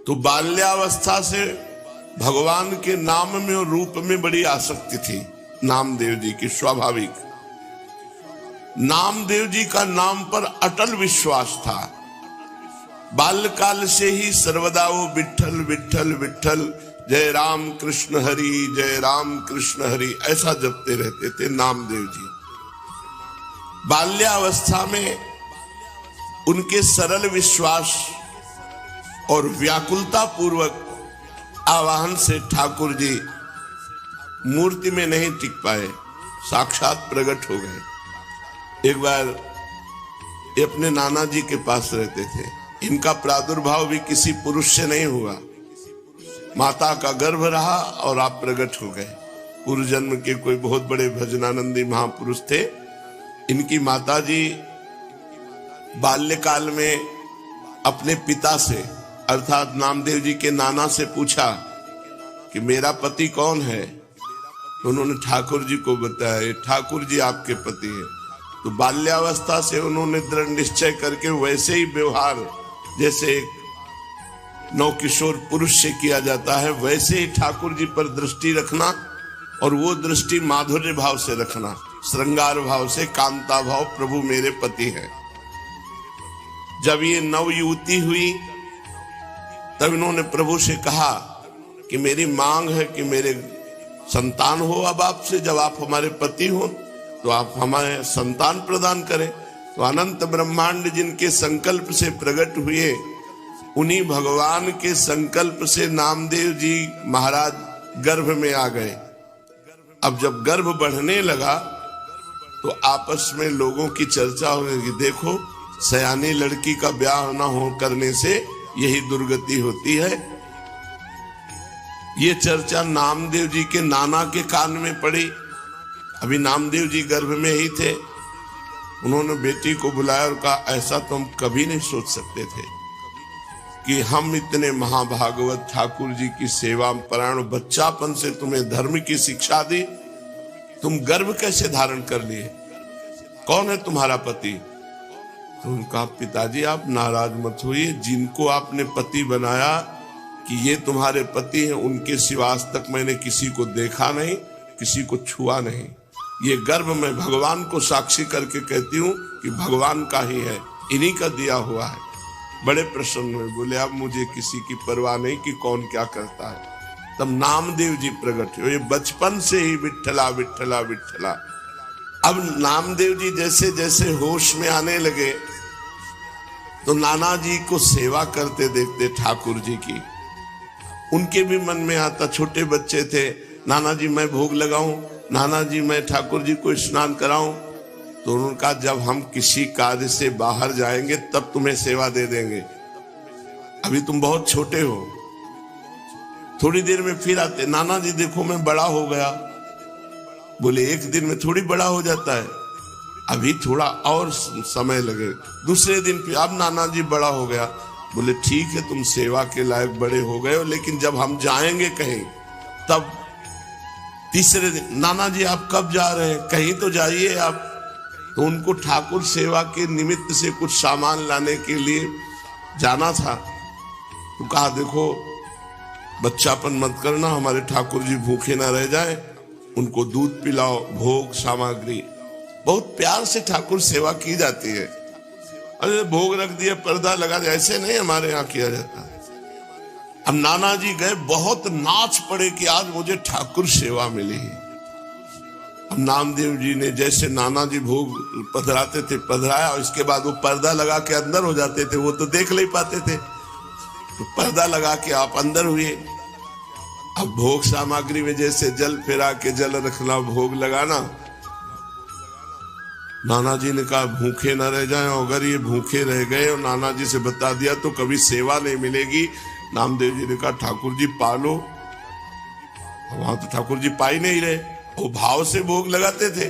तो बाल्यावस्था से भगवान के नाम में और रूप में बड़ी आसक्ति थी नामदेव जी की, स्वाभाविक। नामदेव जी का नाम पर अटल विश्वास था। बाल्यकाल से ही सर्वदा वो विठ्ठल विठ्ठल विठ्ठल, जय राम कृष्ण हरि, जय राम कृष्ण हरि, ऐसा जपते रहते थे नामदेव जी। बाल्यावस्था में उनके सरल विश्वास और व्याकुलता पूर्वक आवाहन से ठाकुर जी मूर्ति में नहीं टिक पाए, साक्षात प्रकट हो गए। एक बार ये अपने नाना जी के पास रहते थे। इनका प्रादुर्भाव भी किसी पुरुष से नहीं हुआ, माता का गर्भ रहा और आप प्रकट हो गए। पूर्व जन्म के कोई बहुत बड़े भजनानंदी महापुरुष थे। इनकी माता जी बाल्यकाल में अपने पिता से अर्थात नामदेव जी के नाना से पूछा कि मेरा पति कौन है। तो उन्होंने ठाकुर जी को बताया, ठाकुर जी आपके पति हैं। तो बाल्यावस्था से उन्होंने दृढ़ निश्चय करके वैसे ही व्यवहार जैसे एक नवकिशोर पुरुष से किया जाता है, वैसे ही ठाकुर जी पर दृष्टि रखना, और वो दृष्टि माधुर्य भाव से रखना, श्रृंगार भाव से, कांता भाव, प्रभु मेरे पति हैं। जब ये नवयुवती हुई तब इन्होंने प्रभु से कहा कि मेरी मांग है कि मेरे संतान हो अब आपसे, जब आप हमारे पति हो तो आप हमारे संतान प्रदान करें। तो अनंत ब्रह्मांड जिनके संकल्प से प्रकट हुए, उन्हीं भगवान के संकल्प से नामदेव जी महाराज गर्भ में आ गए। अब जब गर्भ बढ़ने लगा तो आपस में लोगों की चर्चा हो गई कि देखो सयानी लड़की का ब्याह न हो करने से यही दुर्गति होती है। ये चर्चा नामदेव जी के नाना के कान में पड़ी। अभी नामदेव जी गर्भ में ही थे। उन्होंने बेटी को बुलाया और कहा ऐसा तो हम कभी नहीं सोच सकते थे कि हम इतने महाभागवत ठाकुर जी की सेवा परायण, बच्चापन से तुम्हें धर्म की शिक्षा दी, तुम गर्भ कैसे धारण कर लिए, कौन है तुम्हारा पति। तो उनका पिताजी आप नाराज मत होइए, जिनको आपने पति बनाया कि ये तुम्हारे पति हैं, उनके सिवा आज तक मैंने किसी को देखा नहीं, किसी को छुआ नहीं। ये गर्भ मैं भगवान को साक्षी करके कहती हूँ कि भगवान का ही है, इन्हीं का दिया हुआ है। बड़े प्रसन्न हुए, बोले अब मुझे किसी की परवाह नहीं कि कौन क्या करता है। तब नामदेव जी प्रकट हुए। ये बचपन से ही विठ्ठला विठ्ठला विठ्ठला। अब नामदेव जी जैसे जैसे होश में आने लगे तो नाना जी को सेवा करते देखते ठाकुर जी की, उनके भी मन में आता, छोटे बच्चे थे, नाना जी मैं भोग लगाऊं, नाना जी मैं ठाकुर जी को स्नान कराऊं। तो उन्होंने कहा जब हम किसी कार्य से बाहर जाएंगे तब तुम्हें सेवा दे देंगे, अभी तुम बहुत छोटे हो। थोड़ी देर में फिर आते, नाना जी देखो मैं बड़ा हो गया। बोले एक दिन में थोड़ी बड़ा हो जाता है, अभी थोड़ा और समय लगे। दूसरे दिन फिर अब नाना जी बड़ा हो गया। बोले ठीक है तुम सेवा के लायक बड़े हो गए हो, लेकिन जब हम जाएंगे कहीं तब। तीसरे दिन नाना जी आप कब जा रहे हैं, कहीं तो जाइए आप। तो उनको ठाकुर सेवा के निमित्त से कुछ सामान लाने के लिए जाना था। तो कहा देखो बच्चापन मत करना, हमारे ठाकुर जी भूखे ना रह जाएं, उनको दूध पिलाओ, भोग सामग्री। बहुत प्यार से ठाकुर सेवा की जाती है। अरे भोग रख दिया, पर्दा लगा दिया, ऐसे नहीं हमारे यहाँ किया जाता। अब नाना जी गए, बहुत नाच पड़े कि आज मुझे ठाकुर सेवा मिली। अब नामदेव जी ने जैसे नाना जी भोग पधराते थे पधराया, और इसके बाद वो पर्दा लगा के अंदर हो जाते थे, वो तो देख नहीं पाते थे। तो पर्दा लगा के आप अंदर हुए। अब भोग सामग्री में जैसे जल फिरा के जल रखना, भोग लगाना। नाना जी ने कहा भूखे न रह जाएं, अगर ये भूखे रह गए और नाना जी से बता दिया तो कभी सेवा नहीं मिलेगी। नामदेव जी ने कहा ठाकुर जी पालो। वहां तो ठाकुर जी पा ही नहीं रहे, वो भाव से भोग लगाते थे।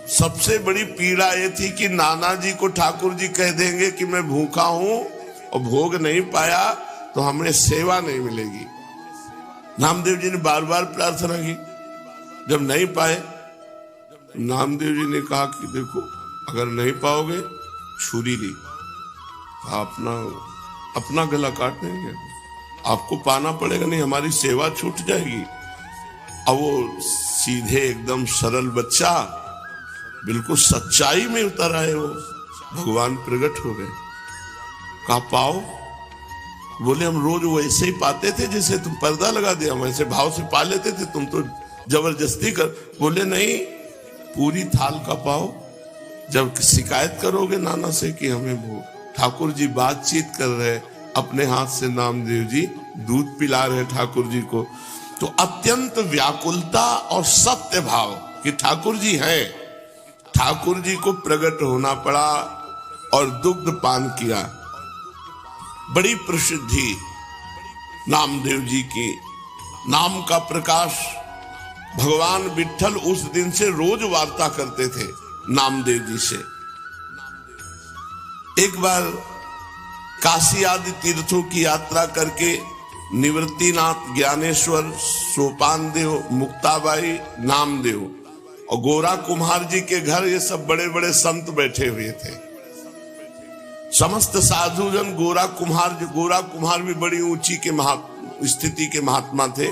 सबसे बड़ी पीड़ा ये थी कि नाना जी को ठाकुर जी कह देंगे कि मैं भूखा हूं और भोग नहीं पाया तो हमें सेवा नहीं मिलेगी। नामदेव जी ने बार बार प्रार्थना की, जब नहीं पाए नामदेव जी ने कहा कि देखो अगर नहीं पाओगे छुरी ली, अपना अपना गला काट देंगे, आपको पाना पड़ेगा, नहीं हमारी सेवा छूट जाएगी। अब वो सीधे एकदम सरल बच्चा बिल्कुल सच्चाई में उतर आए, वो भगवान प्रकट हो गए। कहा पाओ? बोले हम रोज वैसे ही पाते थे जैसे तुम पर्दा लगा दिया, हम ऐसे भाव से पा लेते थे, तुम तो जबरदस्ती कर। बोले नहीं, पूरी थाल का पाओ। जब शिकायत करोगे नाना से कि हमें वो ठाकुर जी बातचीत कर रहे, अपने हाथ से नामदेव जी दूध पिला रहे ठाकुर जी को, तो अत्यंत व्याकुलता और सत्य भाव कि ठाकुर जी हैं, ठाकुर जी को प्रकट होना पड़ा और दुग्ध पान किया। बड़ी प्रसिद्धि नामदेव जी की, नाम का प्रकाश। भगवान विठ्ठल उस दिन से रोज वार्ता करते थे नामदेव जी से। एक बार काशी आदि तीर्थों की यात्रा करके निवृत्तिनाथ, ज्ञानेश्वर, सोपान देव, मुक्ताबाई, नामदेव और गोरा कुम्हार जी के घर ये सब बड़े बड़े संत बैठे हुए थे। समस्त साधुजन गोरा कुम्हार भी बड़ी ऊंची के स्थिति के महात्मा थे।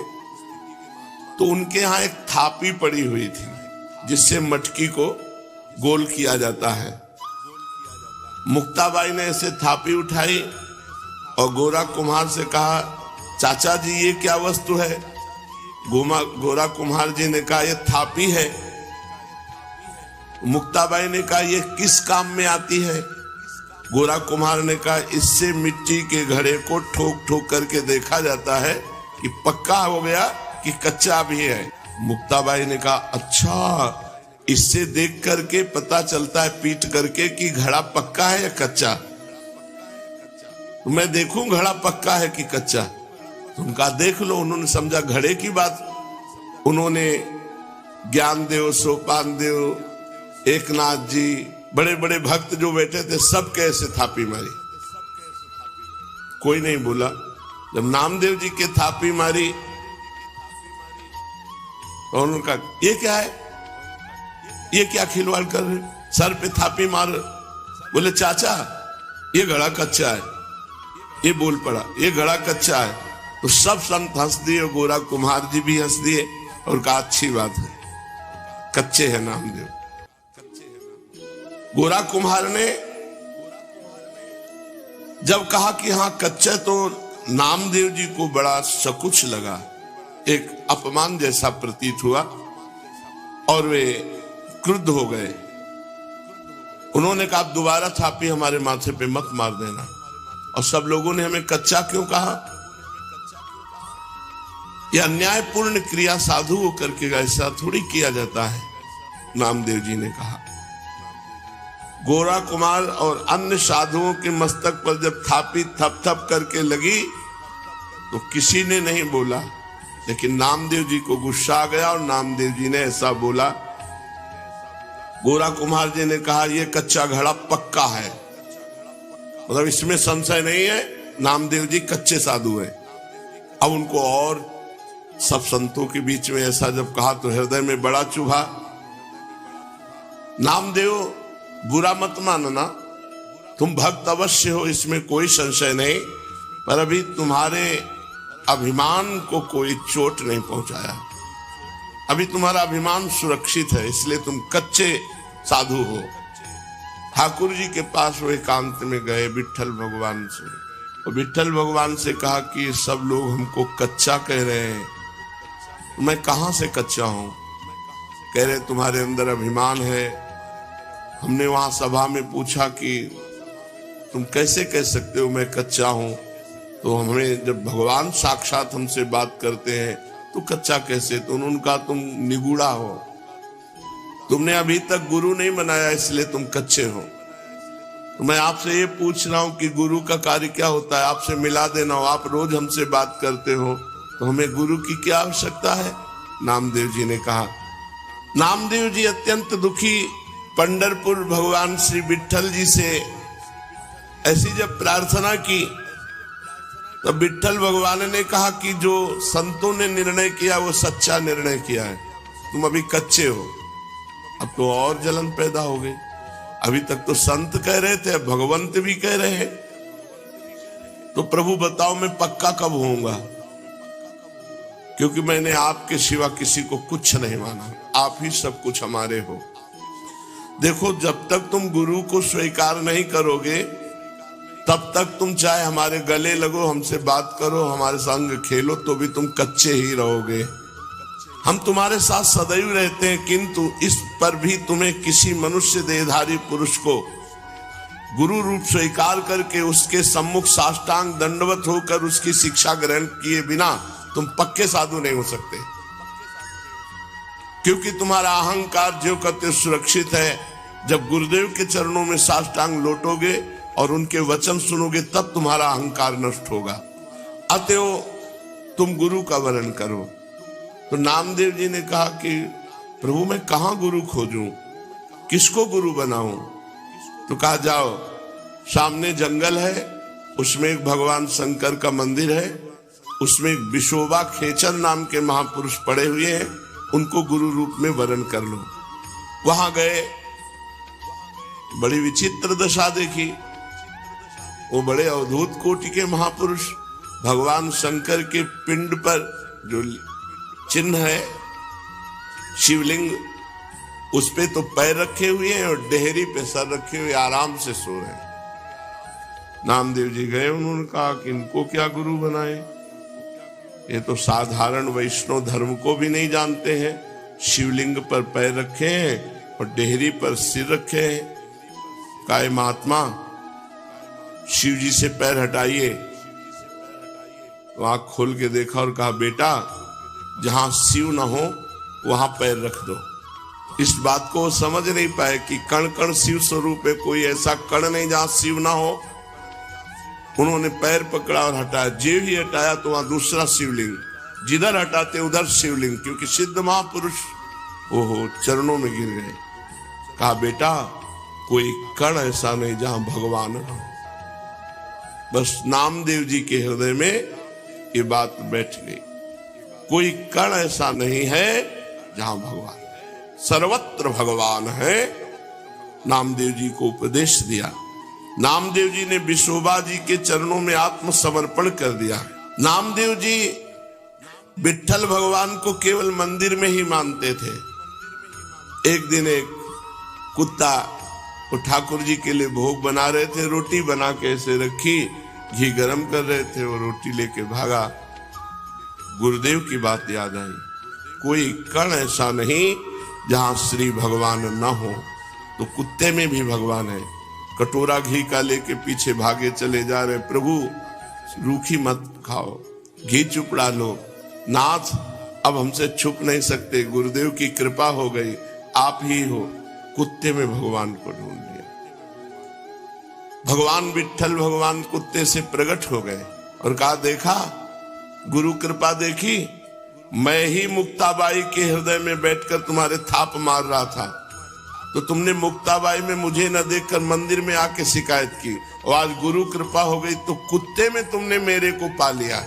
तो उनके यहाँ एक थापी पड़ी हुई थी जिससे मटकी को गोल किया जाता है। मुक्ताबाई ने ऐसे थापी उठाई और गोरा कुम्हार से कहा, चाचा जी ये क्या वस्तु है? गोरा कुम्हार जी ने कहा ये थापी है। मुक्ताबाई ने कहा ये किस काम में आती है? गोरा कुम्हार ने कहा इससे मिट्टी के घड़े को ठोक ठोक करके देखा जाता है कि पक्का हो गया कि कच्चा भी है। मुक्ताबाई ने कहा अच्छा, इससे देख करके पता चलता है पीट करके कि घड़ा पक्का है या कच्चा? तो मैं देखूं घड़ा पक्का है कि कच्चा? तो उनका देख लो। उन्होंने समझा घड़े की बात। उन्होंने ज्ञानदेव, सोपान देव, एकनाथ जी, बड़े बड़े भक्त जो बैठे थे सब कैसे थापी मारी, कोई नहीं बोला। जब नामदेव जी के थापी मारी और उन्होंने कहा ये क्या है, ये क्या खिलवाड़ कर रहे, सर पे थापी मार। बोले चाचा ये घड़ा कच्चा है। ये बोल पड़ा ये घड़ा कच्चा है। तो सब संत हंस दिए, गोरा कुम्हार जी भी हंस दिए और कहा अच्छी बात है, कच्चे है नामदेव। गोरा कुम्हार ने जब कहा कि हाँ कच्चा, तो नामदेव जी को बड़ा सकुच लगा, एक अपमान जैसा प्रतीत हुआ और वे क्रुद्ध हो गए। उन्होंने कहा दोबारा थापी हमारे माथे पे मत मार देना। और सब लोगों ने हमें कच्चा क्यों कहा? यह अन्यायपूर्ण क्रिया साधु को करके ऐसा थोड़ी किया जाता है, नामदेव जी ने कहा। गोरा कुमार और अन्य साधुओं के मस्तक पर जब थापी थप थप करके लगी तो किसी ने नहीं बोला, लेकिन नामदेव जी को गुस्सा आ गया और नामदेव जी ने ऐसा बोला। गोरा कुम्हार जी ने कहा ये कच्चा घड़ा पक्का है, मतलब इसमें संशय नहीं है, नामदेव जी कच्चे साधु हैं। अब उनको और सब संतों के बीच में ऐसा जब कहा तो हृदय में बड़ा चुभा। नामदेव बुरा मत मानना, तुम भक्त अवश्य हो, इसमें कोई संशय नहीं, पर अभी तुम्हारे अभिमान को कोई चोट नहीं पहुंचाया, अभी तुम्हारा अभिमान सुरक्षित है, इसलिए तुम कच्चे साधु हो। ठाकुर जी के पास वो एकांत में गए विठ्ठल भगवान से, और विठ्ठल भगवान से कहा कि सब लोग हमको कच्चा कह रहे हैं, मैं कहां से कच्चा हूं? कह रहे तुम्हारे अंदर अभिमान है। हमने वहां सभा में पूछा कि तुम कैसे कह सकते हो मैं कच्चा हूं? तो हमें जब भगवान साक्षात हमसे बात करते हैं तो कच्चा कैसे? तो उन्होंने कहा तुम निगूढ़ा हो, तुमने अभी तक गुरु नहीं बनाया इसलिए तुम कच्चे हो। तो मैं आपसे ये पूछ रहा हूं कि गुरु का कार्य क्या होता है? आपसे मिला देना हो, आप रोज हमसे बात करते हो, तो हमें गुरु की क्या आवश्यकता है? नामदेव जी ने कहा। नामदेव जी अत्यंत दुखी पंढरपुर भगवान श्री विठ्ठल जी से ऐसी जब प्रार्थना की तो विठ्ठल भगवान ने कहा कि जो संतों ने निर्णय किया वो सच्चा निर्णय किया है, तुम अभी कच्चे हो। अब तो और जलन पैदा हो गई, अभी तक तो संत कह रहे थे, भगवंत भी कह रहे हैं। तो प्रभु बताओ मैं पक्का कब होऊंगा, क्योंकि मैंने आपके सिवा किसी को कुछ नहीं माना, आप ही सब कुछ हमारे हो। देखो, जब तक तुम गुरु को स्वीकार नहीं करोगे तब तक तुम चाहे हमारे गले लगो, हमसे बात करो, हमारे संग खेलो, तो भी तुम कच्चे ही रहोगे। हम तुम्हारे साथ सदैव रहते हैं, किंतु इस पर भी तुम्हें किसी मनुष्य देहधारी पुरुष को गुरु रूप स्वीकार करके उसके सम्मुख साष्टांग दंडवत होकर उसकी शिक्षा ग्रहण किए बिना तुम पक्के साधु नहीं हो सकते, क्योंकि तुम्हारा अहंकार जो कहते सुरक्षित है। जब गुरुदेव के चरणों में साष्टांग लौटोगे और उनके वचन सुनोगे तब तुम्हारा अहंकार नष्ट होगा। अतएव तुम गुरु का वर्ण करो। तो नामदेव जी ने कहा कि प्रभु मैं कहां गुरु खोजूं, किसको गुरु बनाऊं? तो कहा जाओ, सामने जंगल है, उसमें एक भगवान शंकर का मंदिर है, उसमें एक विशोबा खेचर नाम के महापुरुष पड़े हुए हैं, उनको गुरु रूप में वरण कर लो। वहां गए, बड़ी विचित्र दशा देखी। वो बड़े अवधूत कोटि के महापुरुष भगवान शंकर के पिंड पर जो चिन्ह है शिवलिंग, उस पे तो पैर रखे हुए हैं और डेहरी पे सर रखे हुए आराम से सो रहे हैं। नामदेव जी गए, उन्होंने कहा कि इनको क्या गुरु बनाए, ये तो साधारण वैष्णव धर्म को भी नहीं जानते हैं। शिवलिंग पर पैर रखे हैं और डेहरी पर सिर रखे हैं। कहा महात्मा शिव जी से पैर हटाइए। तो आंख खोल के देखा और कहा बेटा जहां शिव न हो वहां पैर रख दो। इस बात को समझ नहीं पाए कि कण कण शिव स्वरूप है, कोई ऐसा कण नहीं जहां शिव ना हो। उन्होंने पैर पकड़ा और हटाया, जे ही हटाया तो वहां दूसरा शिवलिंग, जिधर हटाते उधर शिवलिंग, क्योंकि सिद्ध महापुरुष ओहो चरणों में गिर गए। कहा बेटा कोई कण ऐसा नहीं जहां भगवान हो। बस नामदेव जी के हृदय में ये बात बैठ गई, कोई कण ऐसा नहीं है जहां भगवान, सर्वत्र भगवान है। नामदेव जी को उपदेश दिया। नामदेव जी ने विशोबा जी के चरणों में आत्मसमर्पण कर दिया। नामदेव जी विट्ठल भगवान को केवल मंदिर में ही मानते थे। एक दिन एक कुत्ता वो ठाकुर जी के लिए भोग बना रहे थे, रोटी बना के ऐसे रखी, घी गरम कर रहे थे, वो रोटी लेके भागा। गुरुदेव की बात याद आई, कोई कण ऐसा नहीं जहां श्री भगवान न हो। तो कुत्ते में भी भगवान है। कटोरा घी का लेके पीछे भागे चले जा रहे, प्रभु रूखी मत खाओ, घी चुपड़ा लो। नाथ अब हमसे छुप नहीं सकते, गुरुदेव की कृपा हो गई, आप ही हो। कुत्ते में भगवान को ढूंढ लिया। भगवान विट्ठल भगवान कुत्ते से प्रकट हो गए और कहा देखा गुरु कृपा देखी, मैं ही मुक्ताबाई के हृदय में बैठकर तुम्हारे थाप मार रहा था, तो तुमने मुक्ताबाई में मुझे न देखकर मंदिर में आके शिकायत की, और आज गुरु कृपा हो गई तो कुत्ते में तुमने मेरे को पा लिया,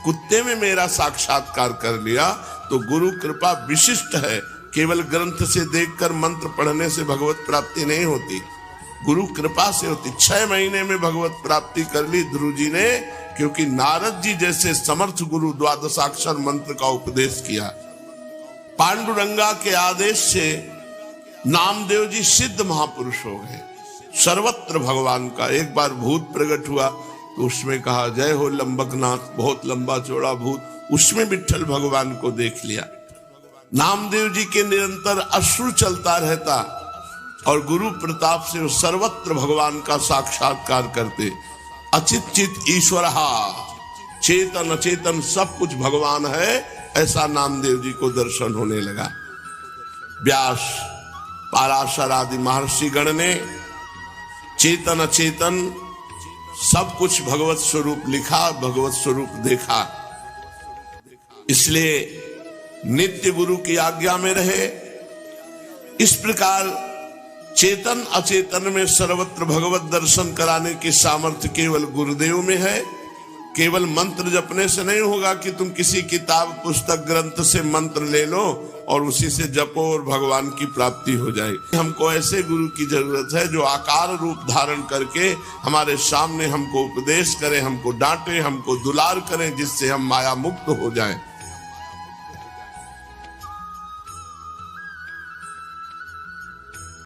कुत्ते में मेरा साक्षात्कार कर लिया। तो गुरु कृपा विशिष्ट है, केवल ग्रंथ से देखकर मंत्र पढ़ने से भगवत प्राप्ति नहीं होती, गुरु कृपा से होती। 6 महीने में भगवत प्राप्ति कर ली ध्रुव जी ने, क्योंकि नारद जी जैसे समर्थ गुरु द्वादशाक्षर मंत्र का उपदेश किया। पांडुरंगा के आदेश से नामदेव जी सिद्ध महापुरुष हो गए। सर्वत्र भगवान का एक बार भूत प्रकट हुआ तो उसमें कहा जय हो लंबकनाथ, बहुत लंबा चौड़ा भूत, उसमें विट्ठल भगवान को देख लिया। नामदेव जी के निरंतर अश्रु चलता रहता और गुरु प्रताप से सर्वत्र भगवान का साक्षात्कार करते। अचित चित ईश्वर, चेतन अचेतन सब कुछ भगवान है, ऐसा नामदेव जी को दर्शन होने लगा। व्यास पाराशर आदि महर्षि गण ने चेतन अचेतन सब कुछ भगवत स्वरूप लिखा, भगवत स्वरूप देखा। इसलिए नित्य गुरु की आज्ञा में रहे। इस प्रकार चेतन अचेतन में सर्वत्र भगवत दर्शन कराने की सामर्थ्य केवल गुरुदेव में है। केवल मंत्र जपने से नहीं होगा कि तुम किसी किताब पुस्तक ग्रंथ से मंत्र ले लो और उसी से जपो और भगवान की प्राप्ति हो जाएगी। हमको ऐसे गुरु की जरूरत है जो आकार रूप धारण करके हमारे सामने हमको उपदेश करें, हमको डांटे, हमको दुलार करें, जिससे हम माया मुक्त हो जाएं।